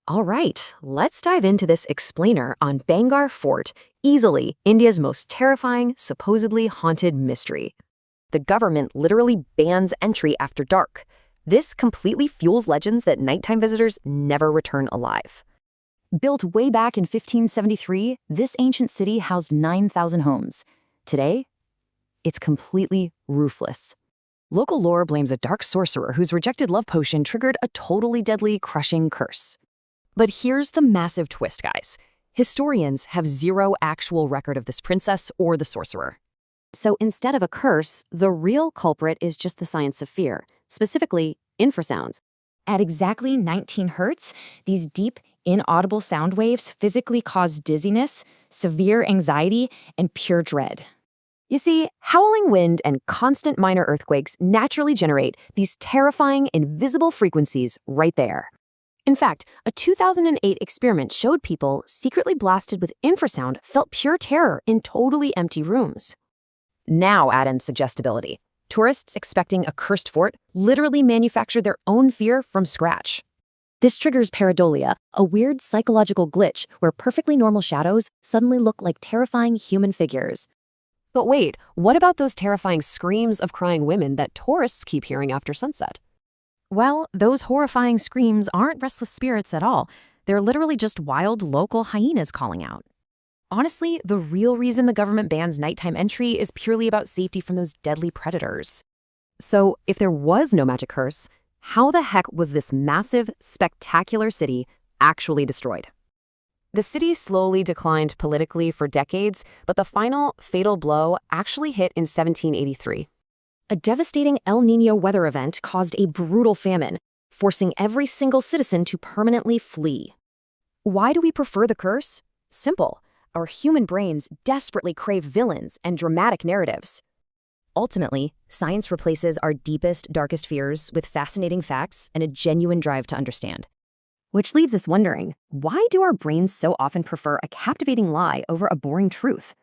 All right, let's dive into this explainer on Bhangarh Fort, easily India's most terrifying, supposedly haunted mystery. The government literally bans entry after dark. This completely fuels legends that nighttime visitors never return alive. Built way back in 1573, this ancient city housed 9,000 homes. Today, it's completely roofless. Local lore blames a dark sorcerer whose rejected love potion triggered a totally deadly, crushing curse. But here's the massive twist, guys. Historians have zero actual record of this princess or the sorcerer. So instead of a curse, the real culprit is just the science of fear, specifically infrasounds. At exactly 19 hertz, these deep, inaudible sound waves physically cause dizziness, severe anxiety, and pure dread. You see, howling wind and constant minor earthquakes naturally generate these terrifying, invisible frequencies right there. In fact, a 2008 experiment showed people secretly blasted with infrasound felt pure terror in totally empty rooms. Now add in suggestibility. Tourists expecting a cursed fort literally manufacture their own fear from scratch. This triggers pareidolia, a weird psychological glitch where perfectly normal shadows suddenly look like terrifying human figures. But wait, what about those terrifying screams of crying women that tourists keep hearing after sunset? Well, those horrifying screams aren't restless spirits at all. They're literally just wild local hyenas calling out. Honestly, the real reason the government bans nighttime entry is purely about safety from those deadly predators. So, if there was no magic curse, how the heck was this massive, spectacular city actually destroyed? The city slowly declined politically for decades, but the final fatal blow actually hit in 1783. A devastating El Niño weather event caused a brutal famine, forcing every single citizen to permanently flee. Why do we prefer the curse? Simple. Our human brains desperately crave villains and dramatic narratives. Ultimately, science replaces our deepest, darkest fears with fascinating facts and a genuine drive to understand. Which leaves us wondering, why do our brains so often prefer a captivating lie over a boring truth?